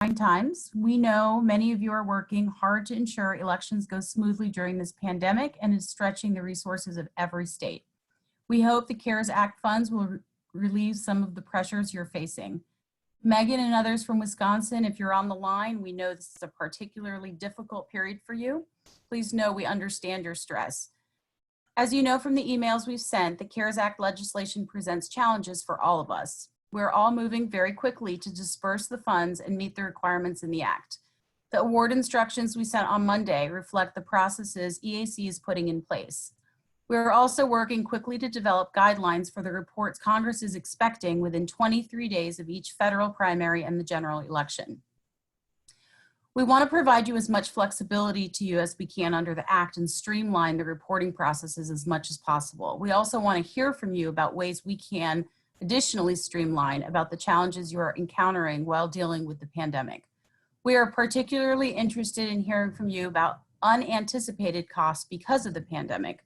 times. We know many of you are working hard to ensure elections go smoothly during this pandemic and is stretching the resources of every state. We hope the CARES Act funds will relieve some of the pressures you're facing. Megan and others from Wisconsin, if you're on the line, we know this is a particularly difficult period for you. Please know we understand your stress. As you know from the emails we've sent, the CARES Act legislation presents challenges for all of us. We're all moving very quickly to disperse the funds and meet the requirements in the Act. The award instructions we sent on Monday reflect the processes EAC is putting in place. We're also working quickly to develop guidelines for the reports Congress is expecting within 23 days of each federal primary and the general election. We want to provide you as much flexibility to you as we can under the Act and streamline the reporting processes as much as possible. We also want to hear from you about ways we can additionally streamline about the challenges you are encountering while dealing with the pandemic. We are particularly interested in hearing from you about unanticipated costs because of the pandemic.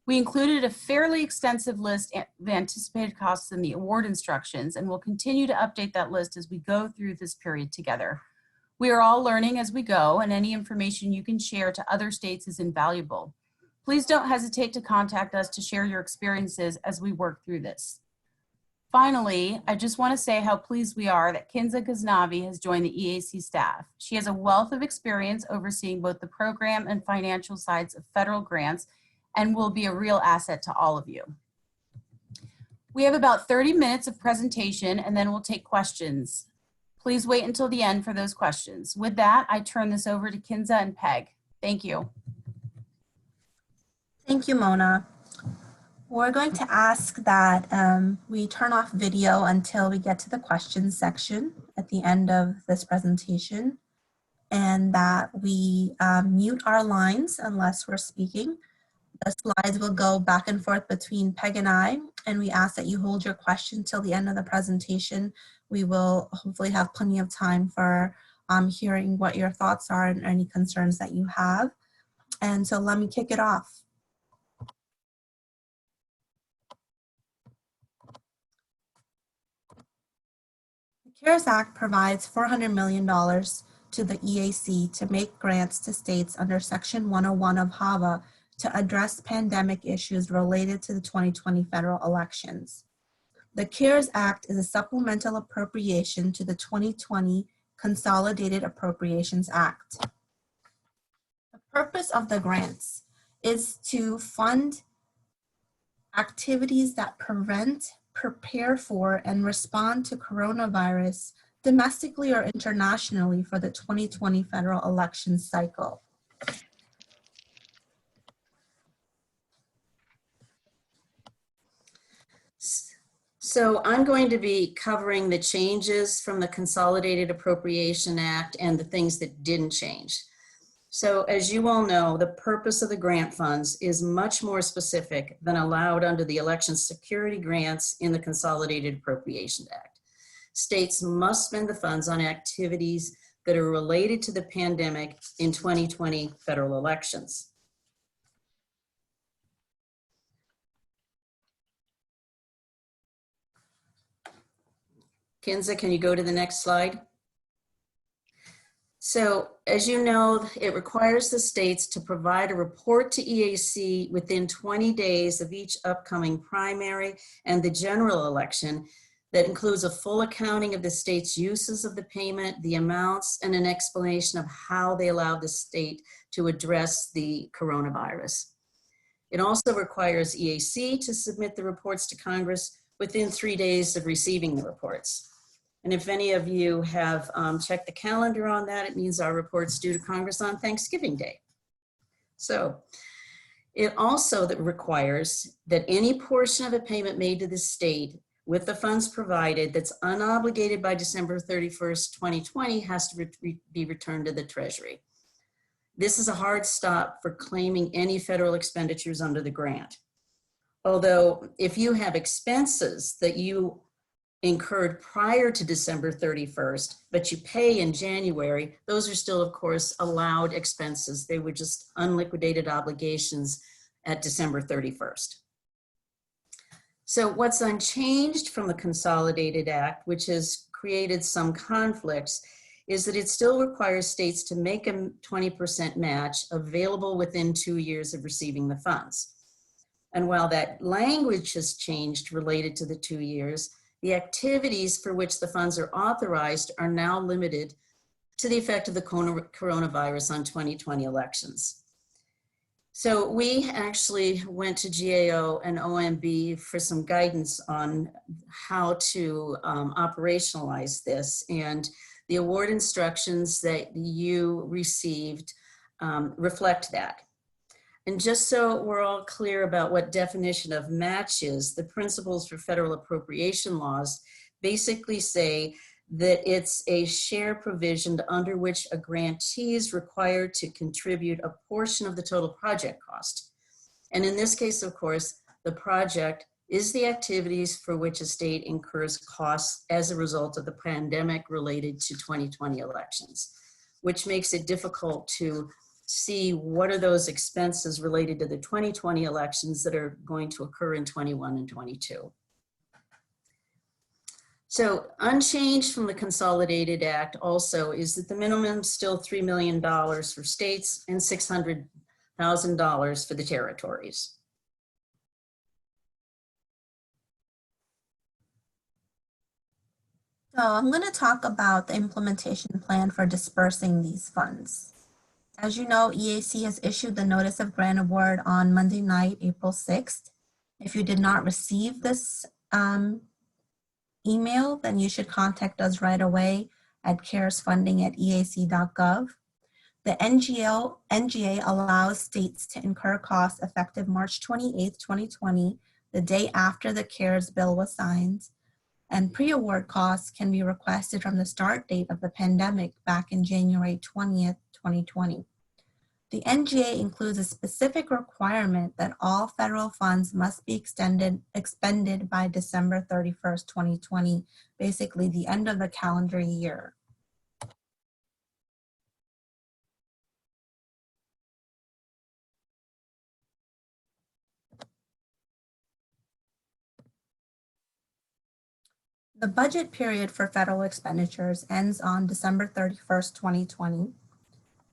We included a fairly extensive list of anticipated costs in the award instructions, and we'll continue to update that list as we go through this period together. We are all learning as we go, and any information you can share to other states is invaluable. Please don't hesitate to contact us to share your experiences as we work through this. Finally, I just want to say how pleased we are that Kinza Ghaznavi has joined the EAC staff. She has a wealth of experience overseeing both the program and financial sides of federal grants and will be a real asset to all of you. We have about 30 minutes of presentation and then we'll take questions. Please wait until the end for those questions. With that, I turn this over to Kinza and Peg. Thank you. Thank you, Mona. We're going to ask that we turn off video until we get to the questions section at the end of this presentation, and that we mute our lines unless we're speaking. The slides will go back and forth between Peg and I, and we ask that you hold your question till the end of the presentation. We will hopefully have plenty of time for hearing what your thoughts are and any concerns that you have. And so let me kick it off. The CARES Act provides $400 million to the EAC to make grants to states under Section 101 of HAVA to address pandemic issues related to the 2020 federal elections. The CARES Act is a supplemental appropriation to the 2020 Consolidated Appropriations Act. The purpose of the grants is to fund activities that prevent, prepare for, and respond to coronavirus domestically or internationally for the 2020 federal election cycle. So I'm going to be covering the changes from the Consolidated Appropriation Act and the things that didn't change. So as you all know, the purpose of the grant funds is much more specific than allowed under the election security grants in the Consolidated Appropriations Act. States must spend the funds on activities that are related to the pandemic in 2020 federal elections. Kinza, can you go to the next slide? So as you know, it requires the states to provide a report to EAC within 20 days of each upcoming primary and the general election that includes a full accounting of the state's uses of the payment, the amounts, and an explanation of how they allow the state to address the coronavirus. It also requires EAC to submit the reports to Congress within 3 days of receiving the reports. And if any of you have checked the calendar on that, it means our report's due to Congress on Thanksgiving Day. So it also requires that any portion of a payment made to the state with the funds provided that's unobligated by December 31st, 2020 has to be returned to the Treasury. This is a hard stop for claiming any federal expenditures under the grant. Although if you have expenses that you incurred prior to December 31st, but you pay in January, those are still, of course, allowed expenses. They were just unliquidated obligations at December 31st. So what's unchanged from the Consolidated Act, which has created some conflicts, is that it still requires states to make a 20% match available within 2 years of receiving the funds. And while that language has changed related to the 2 years, the activities for which the funds are authorized are now limited to the effect of the coronavirus on 2020 elections. So we actually went to GAO and OMB for some guidance on how to operationalize this, and the award instructions that you received reflect that. And just so we're all clear about what definition of match is, the principles for federal appropriation laws basically say that it's a share provision under which a grantee is required to contribute a portion of the total project cost. And in this case, of course, the project is the activities for which a state incurs costs as a result of the pandemic related to 2020 elections, which makes it difficult to see what are those expenses related to the 2020 elections that are going to occur in 21 and 22. So unchanged from the Consolidated Act also is that the minimum is still $3 million for states and $600,000 for the territories. So I'm going to talk about the implementation plan for dispersing these funds. As you know, EAC has issued the notice of grant award on Monday night, April 6th. If you did not receive this email, then you should contact us right away at caresfunding@eac.gov. The NGA allows states to incur costs effective March 28th, 2020, the day after the CARES bill was signed, and pre-award costs can be requested from the start date of the pandemic back in January 20th, 2020. The NGA includes a specific requirement that all federal funds must be expended by December 31st, 2020, basically the end of the calendar year. The budget period for federal expenditures ends on December 31st, 2020.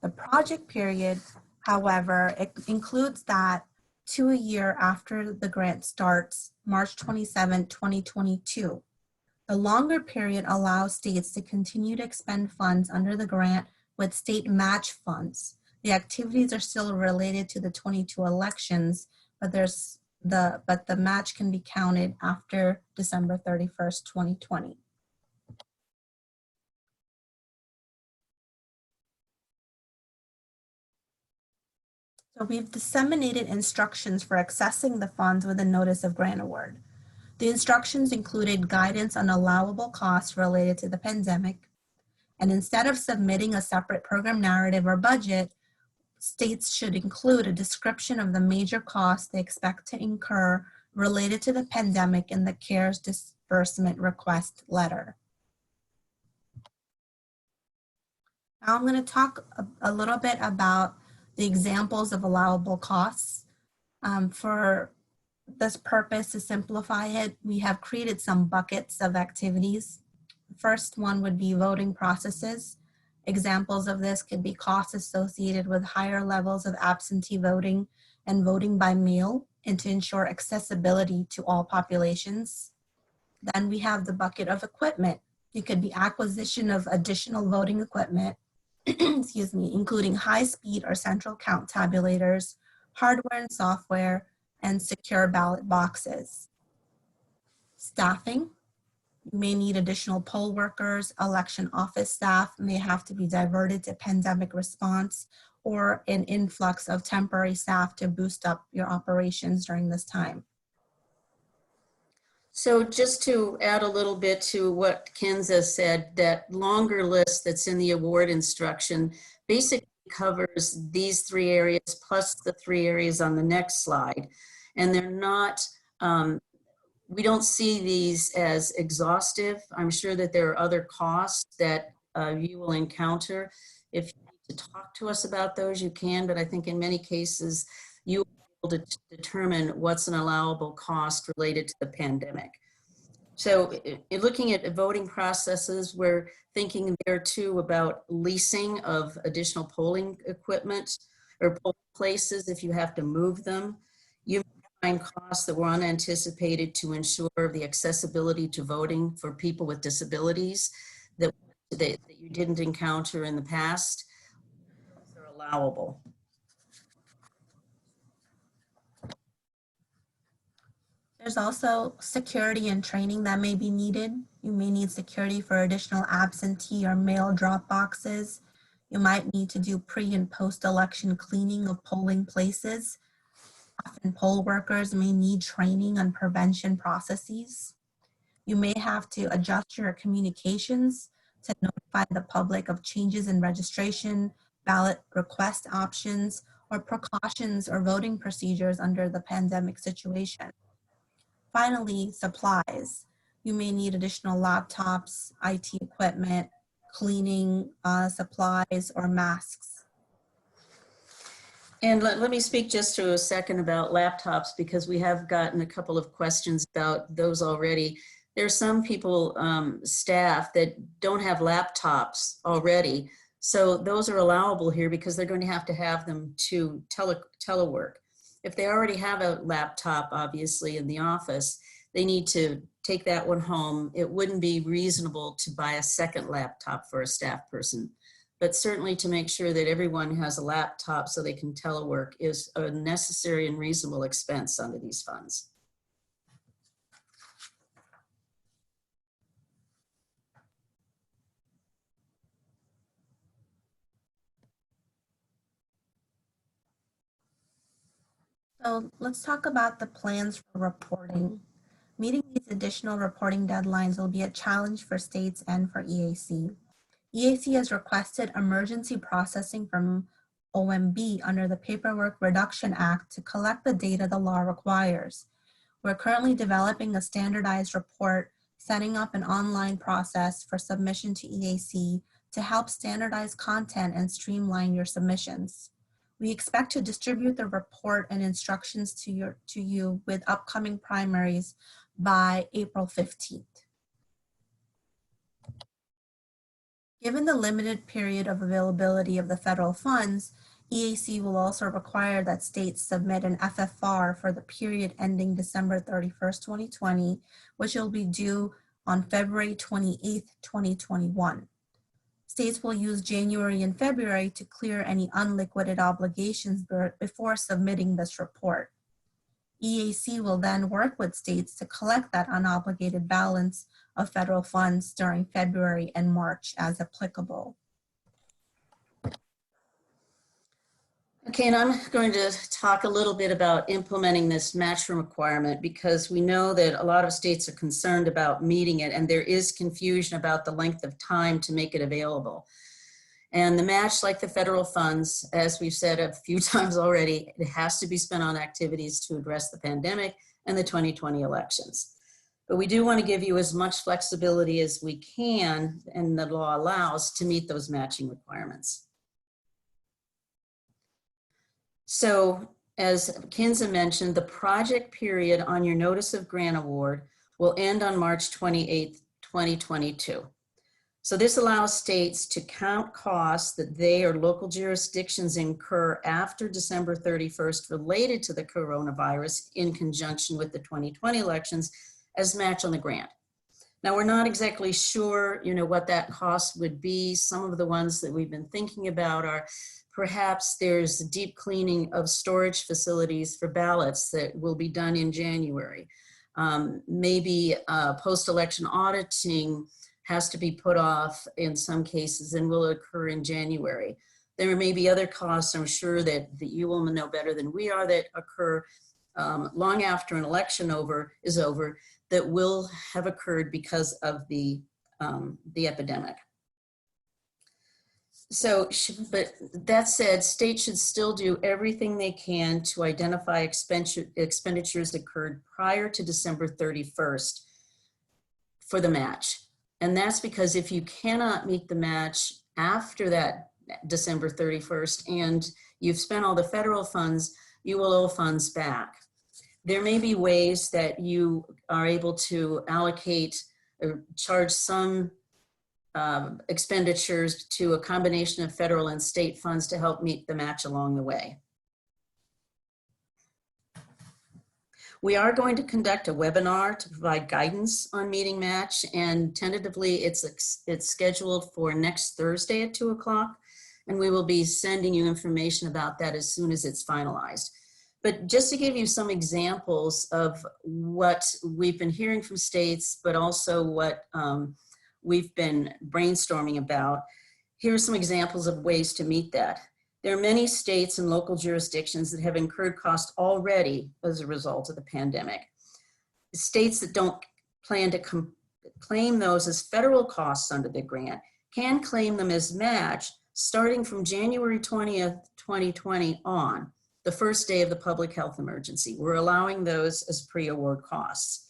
The project period, however, it includes that to a year after the grant starts, March 27, 2022. The longer period allows states to continue to expend funds under the grant with state match funds. The activities are still related to the 22 elections, but the match can be counted after December 31st, 2020. So we've disseminated instructions for accessing the funds with a notice of grant award. The instructions included guidance on allowable costs related to the pandemic. And instead of submitting a separate program narrative or budget, states should include a description of the major costs they expect to incur related to the pandemic in the CARES disbursement request letter. Now I'm going to talk a little bit about the examples of allowable costs. For this purpose, to simplify it, we have created some buckets of activities. The first one would be voting processes. Examples of this could be costs associated with higher levels of absentee voting and voting by mail, and to ensure accessibility to all populations. Then we have the bucket of equipment. It could be acquisition of additional voting equipment, excuse me, including high-speed or central count tabulators, hardware and software, and secure ballot boxes. Staffing. You may need additional poll workers, election office staff may have to be diverted to pandemic response, or an influx of temporary staff to boost up your operations during this time. So just to add a little bit to what Kinza said, that longer list that's in the award instruction basically covers these 3 areas plus the 3 areas on the next slide. And they're not, we don't see these as exhaustive. I'm sure that there are other costs that you will encounter. If you need to talk to us about those, you can, but I think in many cases, you will be able to determine what's an allowable cost related to the pandemic. So in looking at voting processes, we're thinking there too about leasing of additional polling equipment or polling places if you have to move them. You may find costs that were unanticipated to ensure the accessibility to voting for people with disabilities that you didn't encounter in the past. Those are allowable. There's also security and training that may be needed. You may need security for additional absentee or mail drop boxes. You might need to do pre and post-election cleaning of polling places. Often poll workers may need training on prevention processes. You may have to adjust your communications to notify the public of changes in registration, ballot request options, or precautions or voting procedures under the pandemic situation. Finally, supplies. You may need additional laptops, IT equipment, cleaning supplies, or masks. And let me speak just for a second about laptops, because we have gotten a couple of questions about those already. There's some people, staff, that don't have laptops already. So those are allowable here because they're going to have them to telework. If they already have a laptop, obviously, in the office, they need to take that one home. It wouldn't be reasonable to buy a second laptop for a staff person, but certainly to make sure that everyone has a laptop so they can telework is a necessary and reasonable expense under these funds. So let's talk about the plans for reporting. Meeting these additional reporting deadlines will be a challenge for states and for EAC. EAC has requested emergency processing from OMB under the Paperwork Reduction Act to collect the data the law requires. We're currently developing a standardized report, setting up an online process for submission to EAC to help standardize content and streamline your submissions. We expect to distribute the report and instructions to you with upcoming primaries by April 15th. Given the limited period of availability of the federal funds, EAC will also require that states submit an FFR for the period ending December 31st, 2020, which will be due on February 28th, 2021. States will use January and February to clear any unliquidated obligations before submitting this report. EAC will then work with states to collect that unobligated balance of federal funds during February and March as applicable. Okay, and I'm going to talk a little bit about implementing this match requirement, because we know that a lot of states are concerned about meeting it, and there is confusion about the length of time to make it available. And the match, like the federal funds, as we've said a few times already, it has to be spent on activities to address the pandemic and the 2020 elections. But we do want to give you as much flexibility as we can, and the law allows, to meet those matching requirements. So as Kinza mentioned, the project period on your notice of grant award will end on March 28th, 2022. So this allows states to count costs that they or local jurisdictions incur after December 31st related to the coronavirus in conjunction with the 2020 elections as match on the grant. Now, we're not exactly sure, what that cost would be. Some of the ones that we've been thinking about are perhaps there's deep cleaning of storage facilities for ballots that will be done in January. Maybe post-election auditing has to be put off in some cases and will occur in January. There may be other costs, I'm sure that you will know better than we are, that occur long after an election is over, that will have occurred because of the epidemic. So, but that said, states should still do everything they can to identify expenditures occurred prior to December 31st for the match. And that's because if you cannot meet the match after that December 31st and you've spent all the federal funds, you will owe funds back. There may be ways that you are able to allocate or charge some expenditures to a combination of federal and state funds to help meet the match along the way. We are going to conduct a webinar to provide guidance on meeting match, and tentatively it's scheduled for next Thursday at 2 o'clock, and we will be sending you information about that as soon as it's finalized. But just to give you some examples of what we've been hearing from states, but also what we've been brainstorming about, here are some examples of ways to meet that. There are many states and local jurisdictions that have incurred costs already as a result of the pandemic. States that don't plan to claim those as federal costs under the grant can claim them as match starting from January 20th, 2020 on, the first day of the public health emergency. We're allowing those as pre-award costs.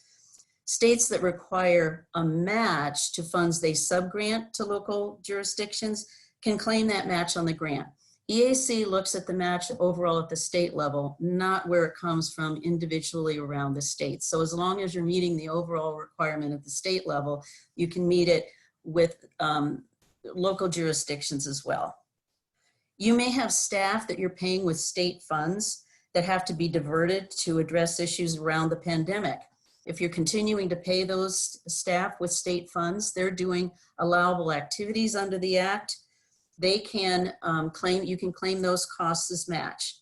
States that require a match to funds they subgrant to local jurisdictions can claim that match on the grant. EAC looks at the match overall at the state level, not where it comes from individually around the state. So as long as you're meeting the overall requirement at the state level, you can meet it with local jurisdictions as well. You may have staff that you're paying with state funds that have to be diverted to address issues around the pandemic. If you're continuing to pay those staff with state funds, they're doing allowable activities under the Act. They can you can claim those costs as match.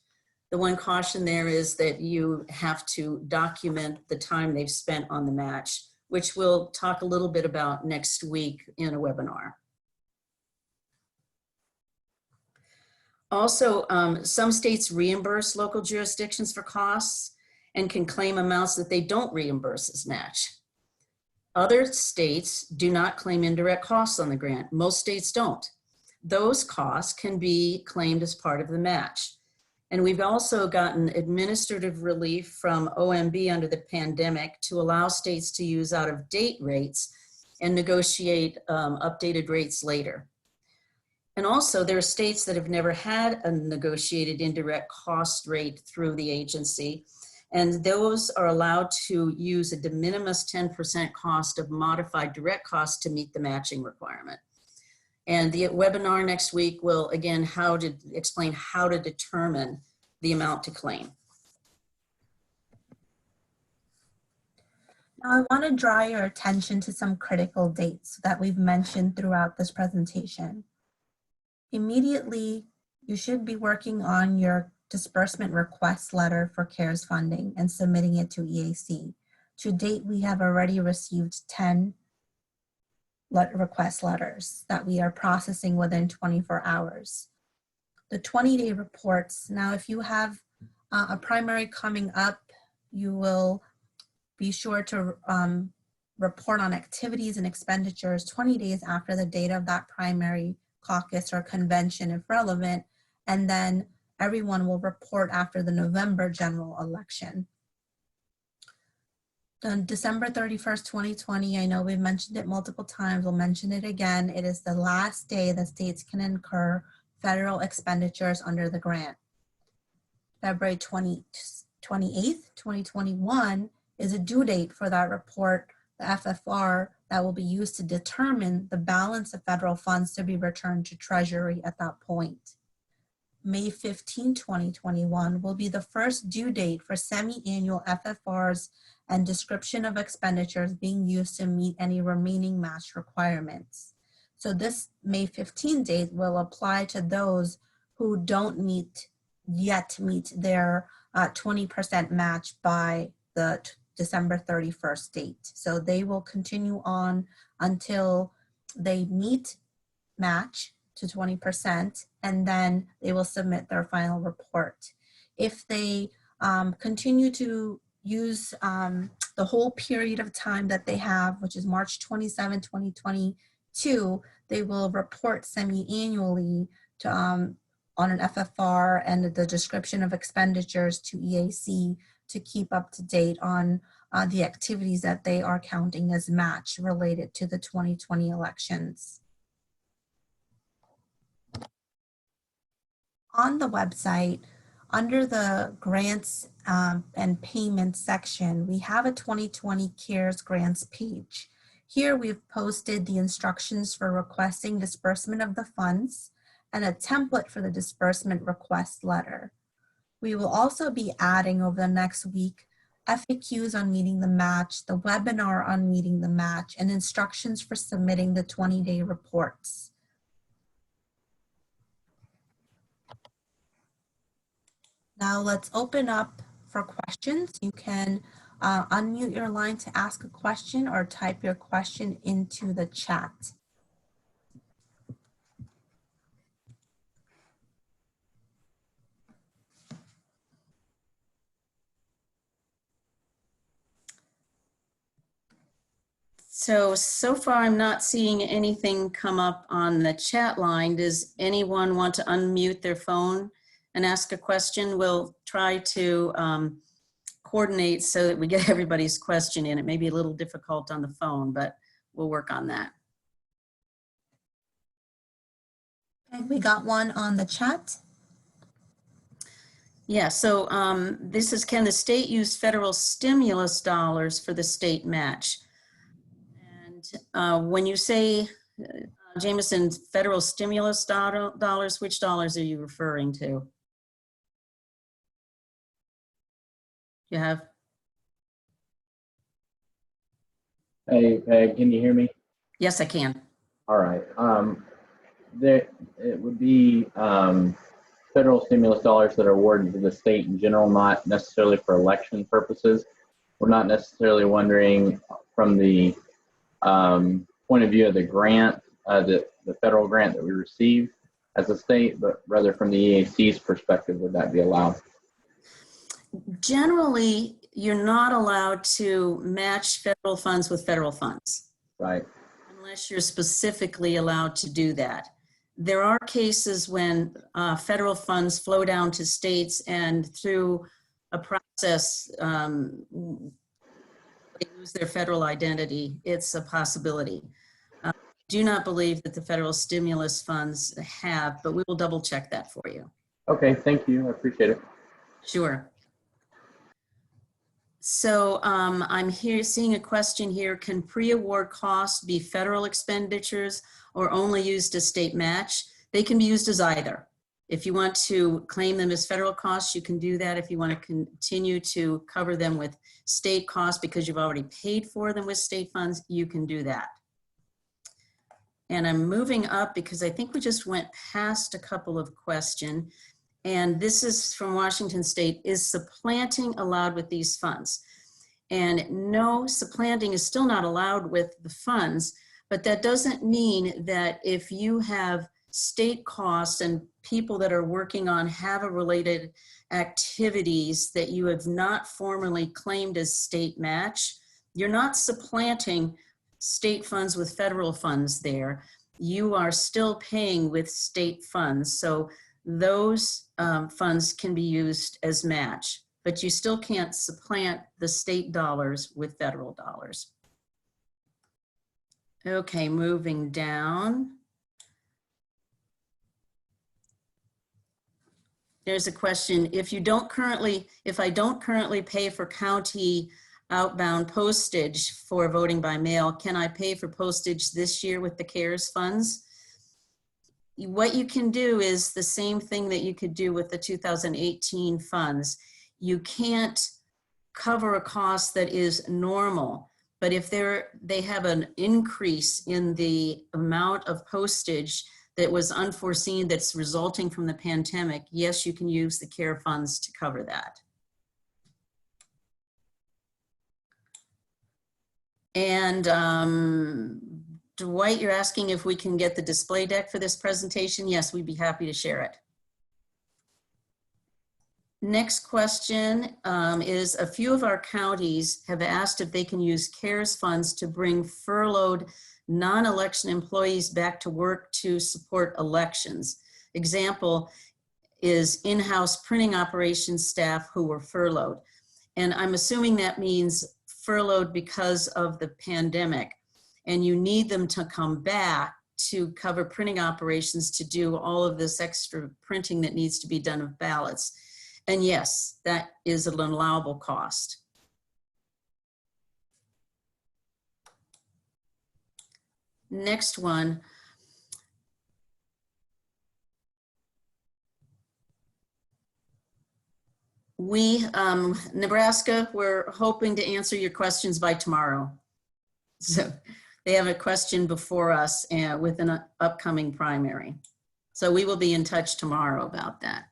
The one caution there is that you have to document the time they've spent on the match, which we'll talk a little bit about next week in a webinar. Also, some states reimburse local jurisdictions for costs and can claim amounts that they don't reimburse as match. Other states do not claim indirect costs on the grant. Most states don't. Those costs can be claimed as part of the match. And we've also gotten administrative relief from OMB under the pandemic to allow states to use out-of-date rates and negotiate updated rates later. And also there are states that have never had a negotiated indirect cost rate through the agency, and those are allowed to use a de minimis 10% cost of modified direct costs to meet the matching requirement. And the webinar next week will, again, explain how to determine the amount to claim. Now I want to draw your attention to some critical dates that we've mentioned throughout this presentation. Immediately, you should be working on your disbursement request letter for CARES funding and submitting it to EAC. To date, we have already received 10 request letters that we are processing within 24 hours. The 20-day reports, now if you have a primary coming up, you will be sure to report on activities and expenditures 20 days after the date of that primary caucus or convention if relevant, and then everyone will report after the November general election. On December 31st, 2020, I know we've mentioned it multiple times, we'll mention it again. It is the last day that states can incur federal expenditures under the grant. February 28th, 2021 is a due date for that report, the FFR, that will be used to determine the balance of federal funds to be returned to Treasury at that point. May 15, 2021 will be the first due date for semi-annual FFRs and description of expenditures being used to meet any remaining match requirements. So this May 15 date will apply to those who don't yet meet their 20% match by the December 31st date. So they will continue on until they meet match to 20%, and then they will submit their final report. If they continue to use the whole period of time that they have, which is March 27, 2022, they will report semi-annually to on an FFR and the description of expenditures to EAC to keep up to date on the activities that they are counting as match related to the 2020 elections. On the website Under the grants and payments section, we have a 2020 CARES grants page. Here we've posted the instructions for requesting disbursement of the funds and a template for the disbursement request letter. We will also be adding over the next week FAQs on meeting the match, the webinar on meeting the match, and instructions for submitting the 20-day reports. Now let's open up for questions. You can unmute your line to ask a question or type your question into the chat. So far I'm not seeing anything come up on the chat line. Does anyone want to unmute their phone and ask a question? We'll try to coordinate so that we get everybody's question in. It may be a little difficult on the phone, but we'll work on that. And we got one on the chat. Yeah, so this is, can the state use federal stimulus dollars for the state match? And when you say, Jameson, federal stimulus dollars, which dollars are you referring to? You have? Hey, can you hear me? Yes, I can. All right. It would be federal stimulus dollars that are awarded to the state in general, not necessarily for election purposes. We're not necessarily wondering from the point of view of the grant, the federal grant that we receive as a state, but rather from the EAC's perspective, would that be allowed? Generally, you're not allowed to match federal funds with federal funds. Right. Unless you're specifically allowed to do that. There are cases when federal funds flow down to states and through a process, they lose their federal identity. It's a possibility. Do not believe that the federal stimulus funds have, but we will double check that for you. Okay, thank you. I appreciate it. Sure. So I'm here seeing a question here. Can pre-award costs be federal expenditures or only used as state match? They can be used as either. If you want to claim them as federal costs, you can do that. If you want to continue to cover them with state costs because you've already paid for them with state funds, you can do that. And I'm moving up because I think we just went past a couple of questions. And this is from Washington State. Is supplanting allowed with these funds? And no, supplanting is still not allowed with the funds, but that doesn't mean that if you have state costs and people that are working on HAVA related activities that you have not formally claimed as state match, you're not supplanting state funds with federal funds there. You are still paying with state funds. So those funds can be used as match, but you still can't supplant the state dollars with federal dollars. Okay, moving down. There's a question, if I don't currently pay for county outbound postage for voting by mail, can I pay for postage this year with the CARES funds? What you can do is the same thing that you could do with the 2018 funds. You can't cover a cost that is normal, but if they have an increase in the amount of postage that was unforeseen that's resulting from the pandemic, yes, you can use the CARE funds to cover that. And Dwight, you're asking if we can get the display deck for this presentation. Yes, we'd be happy to share it. Next question is, a few of our counties have asked if they can use CARES funds to bring furloughed non-election employees back to work to support elections. Example is in-house printing operations staff who were furloughed. And I'm assuming that means furloughed because of the pandemic. And you need them to come back to cover printing operations to do all of this extra printing that needs to be done of ballots. And yes, that is an allowable cost. Next one. Nebraska, we're hoping to answer your questions by tomorrow. So they have a question before us with an upcoming primary. So we will be in touch tomorrow about that.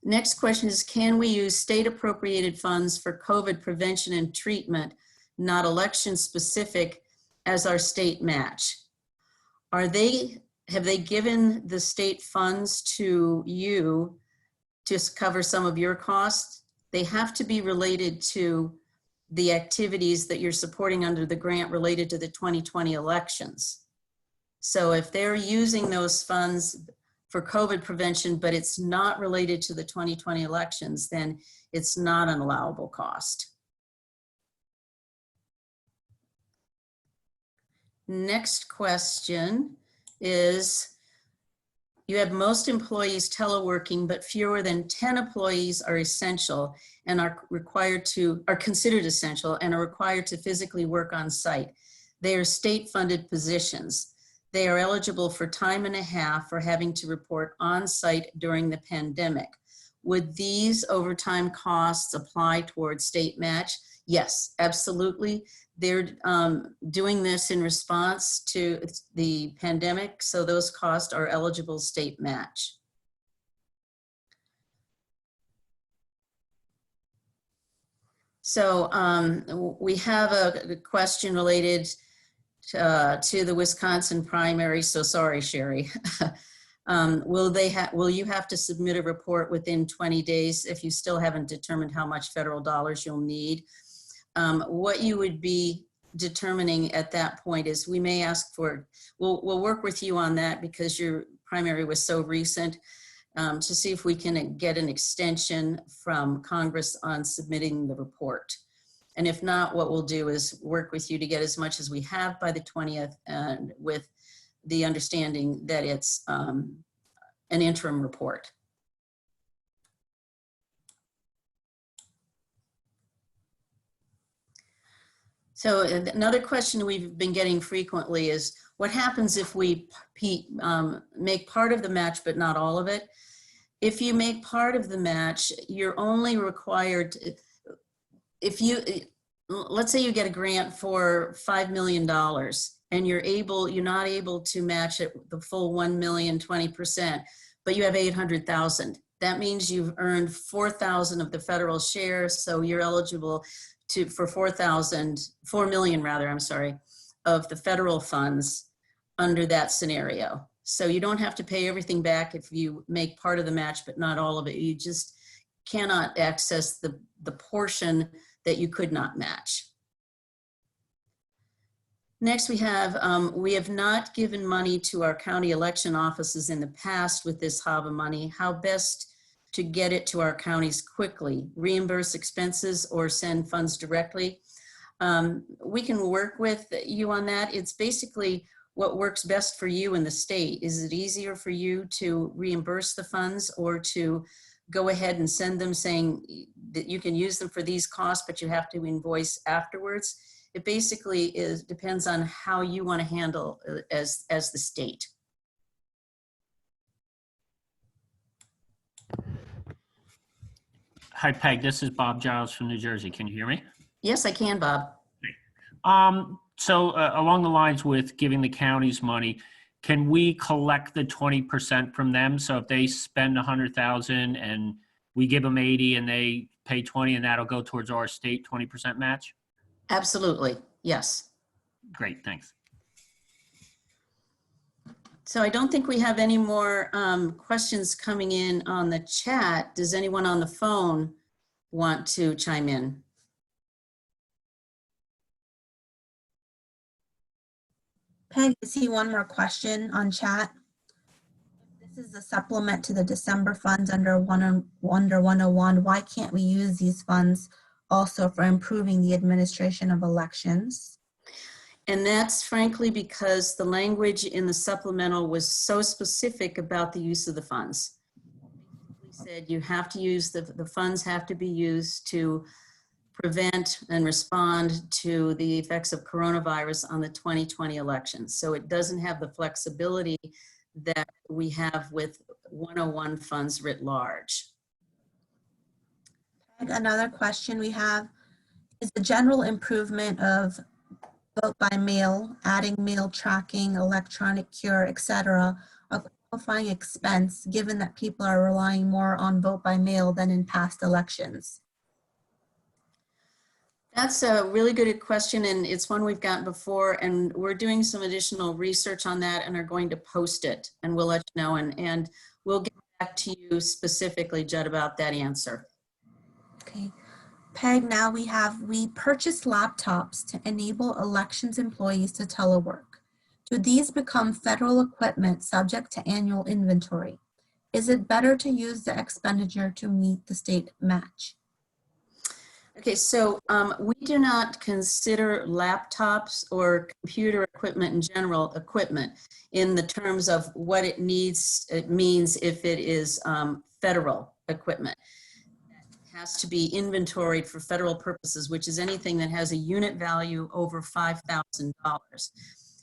Next question is, can we use state appropriated funds for COVID prevention and treatment, not election specific, as our state match? Have they given the state funds to you to cover some of your costs? They have to be related to the activities that you're supporting under the grant related to the 2020 elections. So if they're using those funds for COVID prevention, but it's not related to the 2020 elections, then it's not an allowable cost. Next question is, you have most employees teleworking, but fewer than 10 employees are essential and are considered essential and are required to physically work on site. They are state-funded positions. They are eligible for time and a half for having to report on site during the pandemic. Would these overtime costs apply towards state match? Yes, absolutely. They're doing this in response to the pandemic, so those costs are eligible state match. So we have a question related to the Wisconsin primary. So sorry, Sherry. Will you have to submit a report within 20 days if you still haven't determined how much federal dollars you'll need? What you would be determining at that point is we may ask for, we'll work with you on that because your primary was so recent, to see if we can get an extension from Congress on submitting the report. And if not, what we'll do is work with you to get as much as we have by the 20th, and with the understanding that it's an interim report. So another question we've been getting frequently is, what happens if we make part of the match but not all of it? If you make part of the match, you're only required to, let's say you get a grant for $5 million and you're not able to match it the full 1 million, 20%, but you have 800,000. That means you've earned 4,000 of the federal share, so you're eligible for 4 million rather, I'm sorry, of the federal funds under that scenario. So you don't have to pay everything back if you make part of the match, but not all of it. You just cannot access the portion that you could not match. Next we have not given money to our county election offices in the past with this HAVA money. How best to get it to our counties quickly? Reimburse expenses or send funds directly? We can work with you on that. It's basically what works best for you in the state. Is it easier for you to reimburse the funds or to go ahead and send them saying that you can use them for these costs, but you have to invoice afterwards? It basically depends on how you want to handle as the state. Hi, Peg. This is Bob Giles from New Jersey. Can you hear me? Yes, I can, Bob. So along the lines with giving the counties money, can we collect the 20% from them? So if they spend 100,000 and we give them 80 and they pay 20, and that'll go towards our state 20% match? Absolutely, yes. Great, thanks. So I don't think we have any more questions coming in on the chat. Does anyone on the phone want to chime in? Peg, I see one more question on chat. This is a supplement to the December funds under 101. Why can't we use these funds also for improving the administration of elections? And that's frankly because the language in the supplemental was so specific about the use of the funds. said, you have to use, the funds have to be used to prevent and respond to the effects of coronavirus on the 2020 elections. So it doesn't have the flexibility that we have with 101 funds writ large. Another question we have is the general improvement of vote by mail, adding mail tracking, electronic cure, etc., a qualifying expense given that people are relying more on vote by mail than in past elections? That's a really good question, and it's one we've gotten before, and we're doing some additional research on that and are going to post it, and we'll let you know, and we'll get back to you specifically, Judd, about that answer. Okay. Peg, now we purchased laptops to enable elections employees to telework. Do these become federal equipment subject to annual inventory? Is it better to use the expenditure to meet the state match? Okay, so we do not consider laptops or computer equipment in general equipment in the terms of what it means if it is federal equipment. It has to be inventoried for federal purposes, which is anything that has a unit value over $5,000.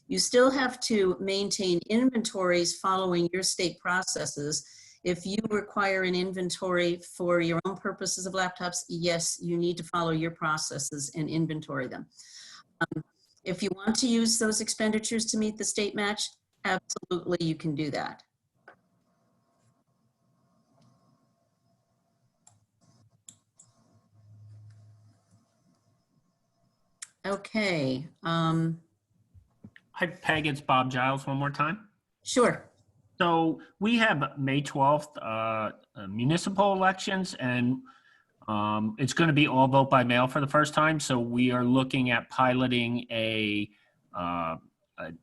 You still have to maintain inventories following your state processes. If you require an inventory for your own purposes of laptops, yes, you need to follow your processes and inventory them. If you want to use those expenditures to meet the state match, absolutely you can do that. Okay. Hi, Peg, it's Bob Giles one more time. Sure. So we have May 12th municipal elections, and it's going to be all vote by mail for the first time. So we are looking at piloting an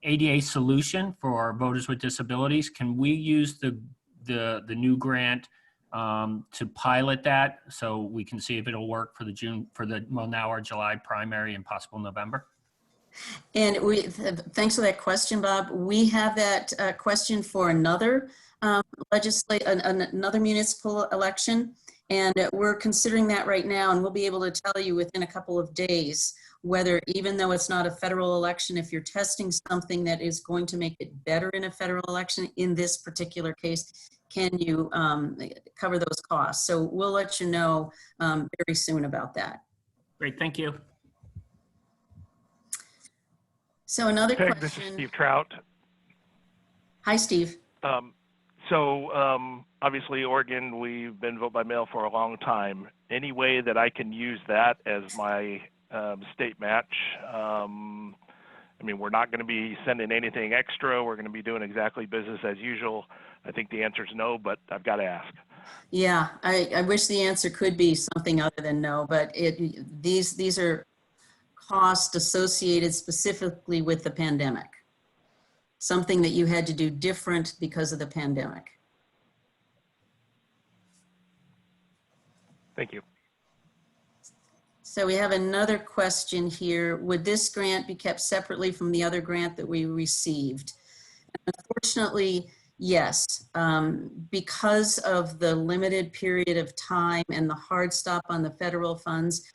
ADA solution for voters with disabilities. Can we use the new grant to pilot that so we can see if it'll work for now our July primary and possible November? And thanks for that question, Bob. We have that question for another another municipal election, and we're considering that right now, and we'll be able to tell you within a couple of days whether, even though it's not a federal election, if you're testing something that is going to make it better in a federal election, in this particular case, can you cover those costs? So we'll let you know very soon about that. Great, thank you. So another Peg, question. this is Steve Trout. Hi, Steve. Obviously, Oregon, we've been vote by mail for a long time. Any way that I can use that as my state match? I mean, we're not going to be sending anything extra. We're going to be doing exactly business as usual. I think the answer is no, but I've got to ask. Yeah, I wish the answer could be something other than no, but these are costs associated specifically with the pandemic. Something that you had to do different because of the pandemic. Thank you. So we have another question here. Would this grant be kept separately from the other grant that we received? Unfortunately, yes. Because of the limited period of time and the hard stop on the federal funds,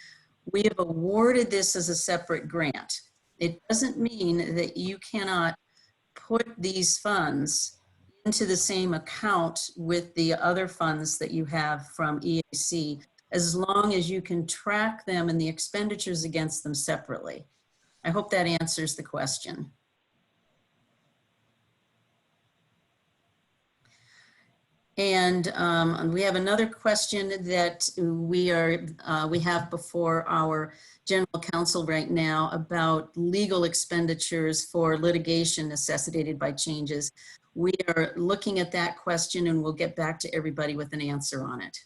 we have awarded this as a separate grant. It doesn't mean that you cannot put these funds into the same account with the other funds that you have from EAC, as long as you can track them and the expenditures against them separately. I hope that answers the question. And we have another question that we have before our general counsel right now about legal expenditures for litigation necessitated by changes. We are looking at that question, and we'll get back to everybody with an answer on it.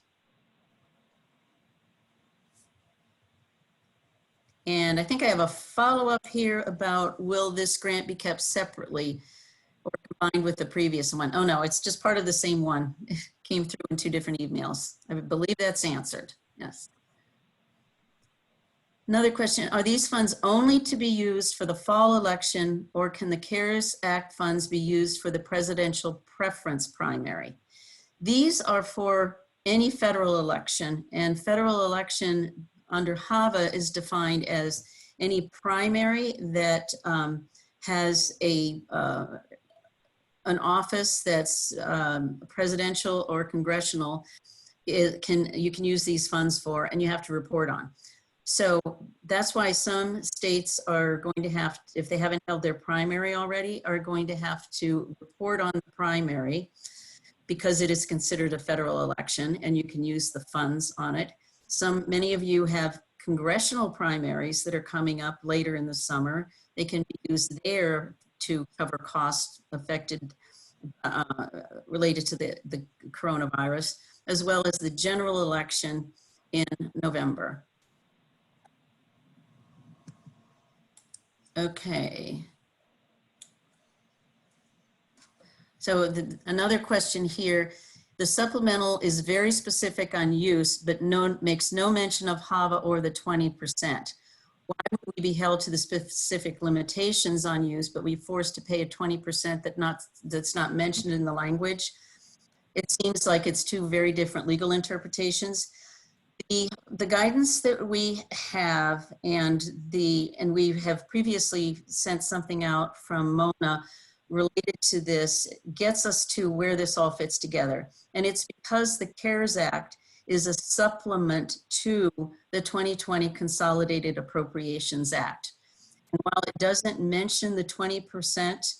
And I think I have a follow-up here about, will this grant be kept separately or combined with the previous one? Oh no, it's just part of the same one. It came through in 2 different emails. I believe that's answered, yes. Another question, are these funds only to be used for the fall election, or can the CARES Act funds be used for the presidential preference primary? These are for any federal election, and federal election under HAVA is defined as any primary that has an office that's presidential or congressional. You can use these funds for, and you have to report on. So that's why some states are going to have, if they haven't held their primary already, are going to have to report on the primary because it is considered a federal election and you can use the funds on it. Many of you have congressional primaries that are coming up later in the summer. They can be used there to cover costs affected, related to the coronavirus, as well as the general election in November. Okay. So another question here, the supplemental is very specific on use, but makes no mention of HAVA or the 20%. Why would we be held to the specific limitations on use, but we forced to pay a 20% that's not mentioned in the language? It seems like it's two very different legal interpretations. The guidance that we have, and we have previously sent something out from Mona related to this, gets us to where this all fits together. And it's because the CARES Act is a supplement to the 2020 Consolidated Appropriations Act. And while it doesn't mention the 20%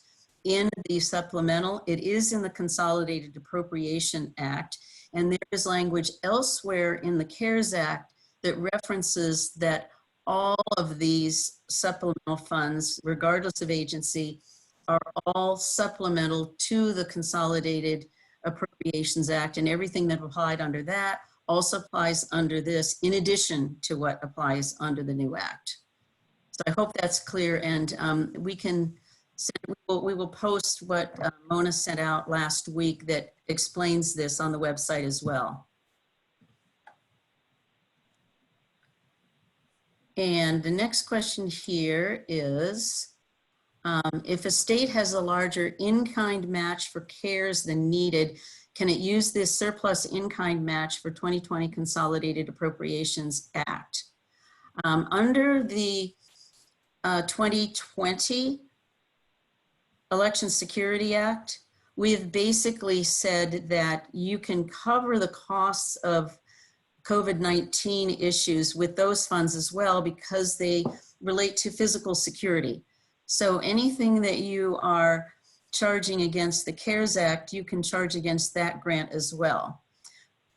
in the supplemental, it is in the Consolidated Appropriation Act. And there is language elsewhere in the CARES Act that references that all of these supplemental funds, regardless of agency, are all supplemental to the Consolidated Appropriations Act, and everything that applied under that also applies under this, in addition to what applies under the new act. So I hope that's clear, and we will post what Mona sent out last week that explains this on the website as well. And the next question here is, if a state has a larger in-kind match for CARES than needed, can it use this surplus in-kind match for 2020 Consolidated Appropriations Act? Under the 2020 Election Security Act, we have basically said that you can cover the costs of COVID-19 issues with those funds as well because they relate to physical security. So anything that you are charging against the CARES Act, you can charge against that grant as well.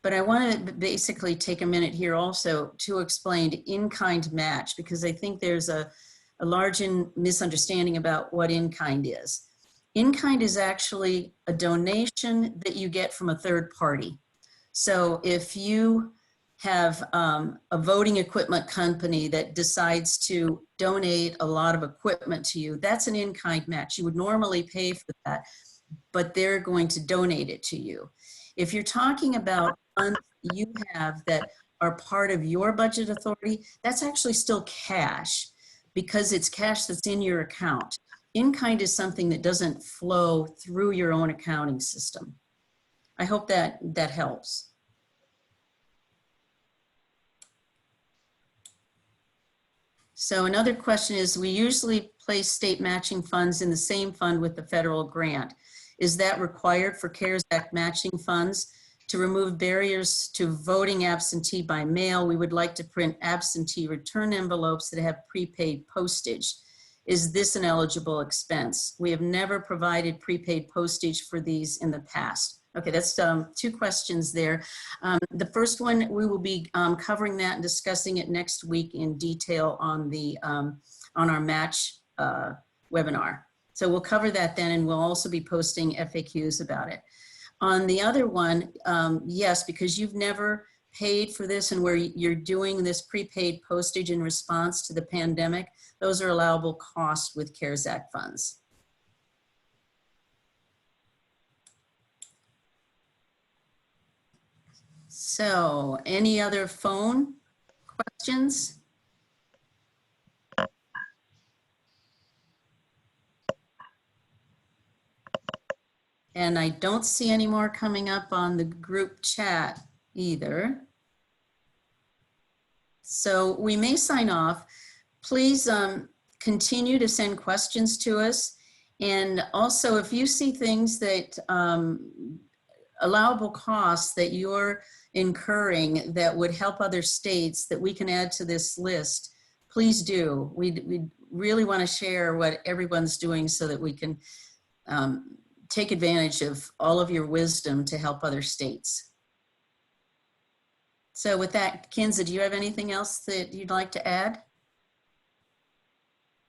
But I want to basically take a minute here also to explain in-kind match, because I think there's a large misunderstanding about what in-kind is. In-kind is actually a donation that you get from a third party. So if you have a voting equipment company that decides to donate a lot of equipment to you, that's an in-kind match. You would normally pay for that, but they're going to donate it to you. If you're talking about funds you have that are part of your budget authority, that's actually still cash because it's cash that's in your account. In-kind is something that doesn't flow through your own accounting system. I hope that helps. So another question is, we usually place state matching funds in the same fund with the federal grant. Is that required for CARES Act matching funds? To remove barriers to voting absentee by mail, we would like to print absentee return envelopes that have prepaid postage. Is this an eligible expense? We have never provided prepaid postage for these in the past. Okay, that's two questions there. The first one, we will be covering that and discussing it next week in detail on the on our match webinar. So we'll cover that then, and we'll also be posting FAQs about it. On the other one, yes, because you've never paid for this and where you're doing this prepaid postage in response to the pandemic, those are allowable costs with CARES Act funds. So, any other phone questions? And I don't see any more coming up on the group chat. either. So we may sign off. Please continue to send questions to us. And also, if you see things that allowable costs that you're incurring that would help other states that we can add to this list, please do. We really want to share what everyone's doing so that we can take advantage of all of your wisdom to help other states. So with that, Kinza, do you have anything else that you'd like to add?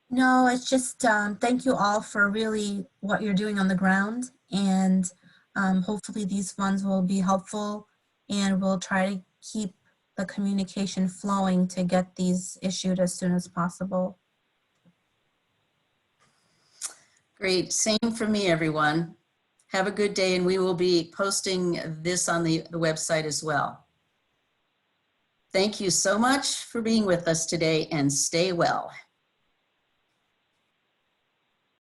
No, it's just thank you all for really what you're doing on the ground, and hopefully these funds will be helpful, and we'll try to keep the communication flowing to get these issued as soon as possible. Great, same for me, everyone. Have a good day, and we will be posting this on the website as well. Thank you so much for being with us today, and stay well.